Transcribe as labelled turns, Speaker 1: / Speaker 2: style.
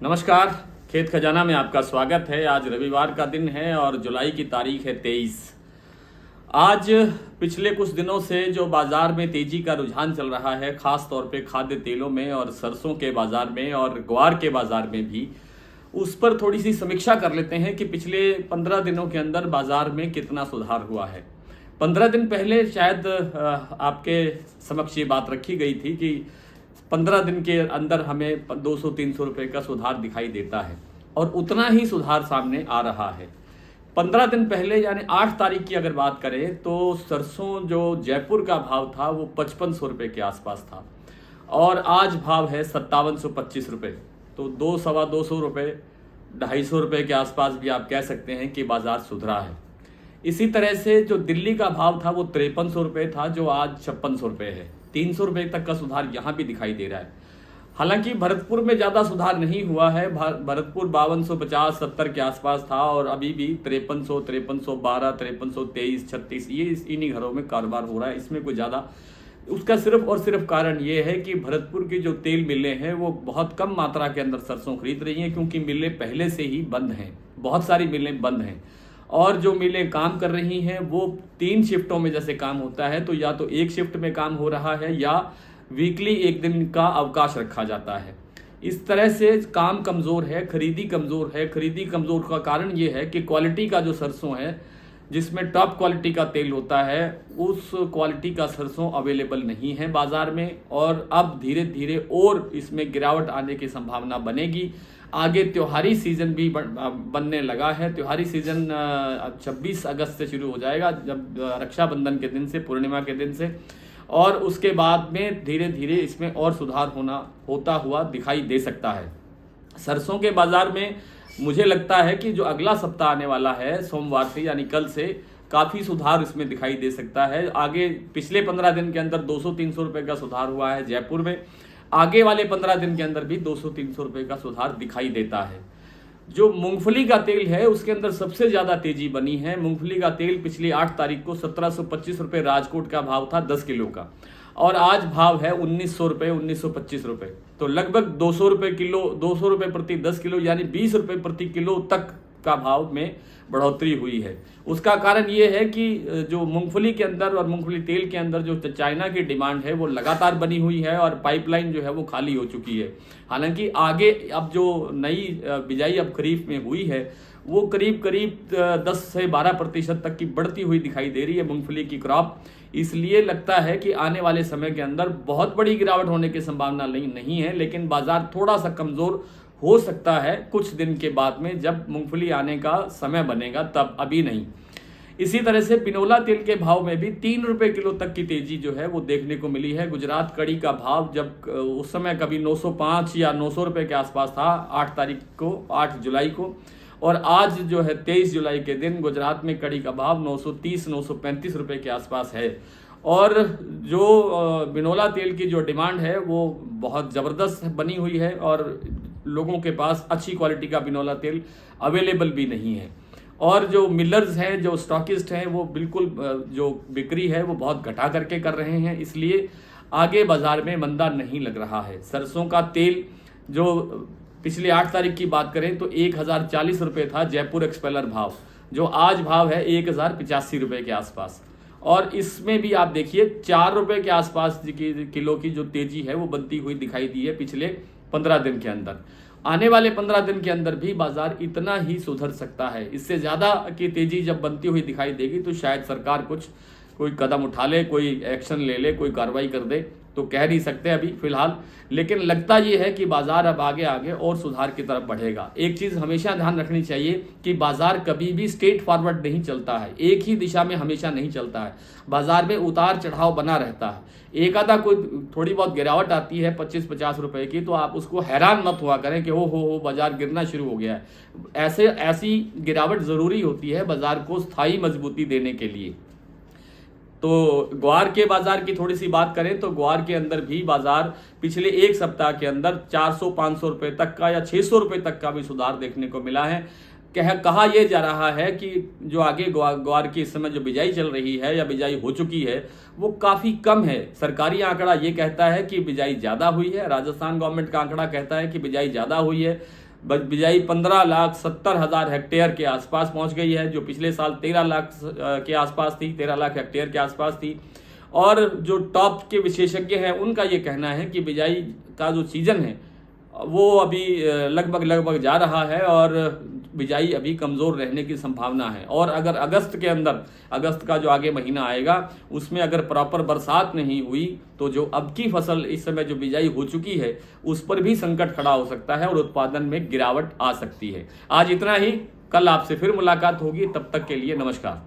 Speaker 1: नमस्कार। खेत खजाना में आपका स्वागत है। आज रविवार का दिन है और जुलाई की तारीख है 23। आज पिछले कुछ दिनों से जो बाजार में तेजी का रुझान चल रहा है, खास तौर पे खाद्य तेलों में और सरसों के बाजार में और ग्वार के बाजार में भी, उस पर थोड़ी सी समीक्षा कर लेते हैं कि पिछले 15 दिनों के अंदर बाजार में कितना सुधार हुआ है। 15 दिन पहले शायद आपके समक्ष ये बात रखी गई थी कि 15 दिन के अंदर हमें 200-300 रुपए का सुधार दिखाई देता है और उतना ही सुधार सामने आ रहा है। 15 दिन पहले यानी 8 तारीख की अगर बात करें तो सरसों जो जयपुर का भाव था वो 5500 रुपये के आसपास था और आज भाव है 5725 रुपये। तो 200-225 रुपये, 250 रुपये के आसपास भी आप कह सकते हैं कि बाजार सुधरा है। इसी तरह से जो दिल्ली का भाव था वो 5300 रुपये था, जो आज 5600 रुपये है। 300 रुपये तक का सुधार यहाँ भी दिखाई दे रहा है। हालांकि भरतपुर में ज़्यादा सुधार नहीं हुआ है। भरतपुर 5250-70 के आसपास था और अभी भी 5300, 5312, 5323, 36 ये इन्हीं घरों में कारोबार हो रहा है। इसमें कोई ज़्यादा, उसका सिर्फ और सिर्फ कारण ये है कि भरतपुर की जो तेल मिलें हैं वो बहुत कम मात्रा के अंदर सरसों खरीद रही हैं, क्योंकि मिलें पहले से ही बंद हैं। बहुत सारी मिलें बंद हैं और जो मिलें काम कर रही हैं वो 3 शिफ्टों में जैसे काम होता है, तो या तो एक शिफ्ट में काम हो रहा है या वीकली एक दिन का अवकाश रखा जाता है। इस तरह से काम कमज़ोर है, खरीदी कमज़ोर है। खरीदी कमज़ोर का कारण ये है कि क्वालिटी का जो सरसों है, जिसमें टॉप क्वालिटी का तेल होता है, उस क्वालिटी का सरसों अवेलेबल नहीं है बाज़ार में और अब धीरे धीरे और इसमें गिरावट आने की संभावना बनेगी। आगे त्योहारी सीज़न भी बनने लगा है। त्योहारी सीज़न 26 अगस्त से शुरू हो जाएगा, जब रक्षाबंधन के दिन से, पूर्णिमा के दिन से, और उसके बाद में धीरे धीरे इसमें और सुधार होता हुआ दिखाई दे सकता है। सरसों के बाज़ार में मुझे लगता है कि जो अगला सप्ताह आने वाला है, सोमवार से यानी कल से, काफ़ी सुधार इसमें दिखाई दे सकता है। आगे पिछले 15 दिन के अंदर 200-300 रुपये का सुधार हुआ है जयपुर में। आगे वाले 15 दिन के अंदर भी 200-300 रुपये का सुधार दिखाई देता है। जो मूंगफली का तेल है उसके अंदर सबसे ज़्यादा तेजी बनी है। मूंगफली का तेल पिछली 8 तारीख को 1725 रुपये राजकोट का भाव था 10 किलो का, और आज भाव है 1900 रुपये, 1925 रुपये। तो लगभग 200 रुपये किलो, 200 रुपये प्रति 10 किलो यानी 20 रुपये प्रति किलो तक का भाव में बढ़ोतरी हुई है। उसका कारण ये है कि जो मूंगफली के अंदर और मूंगफली तेल के अंदर जो चाइना की डिमांड है वो लगातार बनी हुई है और पाइपलाइन जो है वो खाली हो चुकी है। हालांकि आगे अब जो नई बिजाई अब खरीफ में हुई है वो करीब करीब 10 से 12% तक की बढ़ती हुई दिखाई दे रही है मूंगफली की क्रॉप। इसलिए लगता है कि आने वाले समय के अंदर बहुत बड़ी गिरावट होने की संभावना नहीं है, लेकिन बाजार थोड़ा सा कमज़ोर हो सकता है कुछ दिन के बाद में, जब मूंगफली आने का समय बनेगा तब, अभी नहीं। इसी तरह से बिनोला तेल के भाव में भी 3 रुपये किलो तक की तेजी जो है वो देखने को मिली है। गुजरात कड़ी का भाव जब उस समय कभी 905 या 900 रुपये के आसपास था 8 तारीख को, 8 जुलाई को, और आज जो है 23 जुलाई के दिन गुजरात में कड़ी का भाव 930-935 रुपये के आसपास है। और जो बिनोला तेल की जो डिमांड है वो बहुत ज़बरदस्त बनी हुई है और लोगों के पास अच्छी क्वालिटी का बिनोला तेल अवेलेबल भी नहीं है। और जो मिलर्स हैं, जो स्टॉकिस्ट हैं, वो बिल्कुल जो बिक्री है वो बहुत घटा करके कर रहे हैं। इसलिए आगे बाज़ार में मंदा नहीं लग रहा है। सरसों का तेल जो पिछले 8 तारीख की बात करें तो 1040 रुपये था जयपुर एक्सपेलर भाव, जो आज भाव है 1085 रुपये के आसपास। और इसमें भी आप देखिए 4 रुपये के आसपास किलो की जो तेजी है वो बनती हुई दिखाई दी है पिछले 15 दिन के अंदर। आने वाले 15 दिन के अंदर भी बाजार इतना ही सुधर सकता है। इससे ज़्यादा की तेजी जब बनती हुई दिखाई देगी तो शायद सरकार कोई कदम उठा ले, कोई एक्शन ले ले, कोई कार्रवाई कर दे, तो कह नहीं सकते अभी फिलहाल। लेकिन लगता ये है कि बाजार अब आगे आगे और सुधार की तरफ बढ़ेगा। एक चीज़ हमेशा ध्यान रखनी चाहिए कि बाजार कभी भी स्ट्रेट फॉरवर्ड नहीं चलता है, एक ही दिशा में हमेशा नहीं चलता है। बाजार में उतार चढ़ाव बना रहता है। एक आधा कोई थोड़ी बहुत गिरावट आती है 25-50 रुपए की, तो आप उसको हैरान मत हुआ करें कि हो बाजार गिरना शुरू हो गया है। ऐसी गिरावट ज़रूरी होती है बाजार को स्थायी मजबूती देने के लिए। तो ग्वार के बाजार की थोड़ी सी बात करें तो ग्वार के अंदर भी बाजार पिछले एक सप्ताह के अंदर 400-500 रुपये तक का या 600 रुपये तक का भी सुधार देखने को मिला है। कहा यह जा रहा है कि जो आगे ग्वार की इस समय जो बिजाई चल रही है या बिजाई हो चुकी है वो काफ़ी कम है। सरकारी आंकड़ा ये कहता है कि बिजाई ज़्यादा हुई है, राजस्थान गवर्नमेंट का आंकड़ा कहता है कि बिजाई ज़्यादा हुई है। बिजाई 15,70,000 हेक्टेयर के आसपास पहुंच गई है, जो पिछले साल 13 लाख के आसपास थी, 13 लाख हेक्टेयर के आसपास थी। और जो टॉप के विशेषज्ञ हैं उनका ये कहना है कि बिजाई का जो सीजन है वो अभी लगभग जा रहा है और बिजाई अभी कमज़ोर रहने की संभावना है। और अगर अगस्त के अंदर, अगस्त का जो आगे महीना आएगा उसमें अगर प्रॉपर बरसात नहीं हुई तो जो अब की फसल इस समय जो बिजाई हो चुकी है उस पर भी संकट खड़ा हो सकता है और उत्पादन में गिरावट आ सकती है। आज इतना ही, कल आपसे फिर मुलाकात होगी, तब तक के लिए नमस्कार।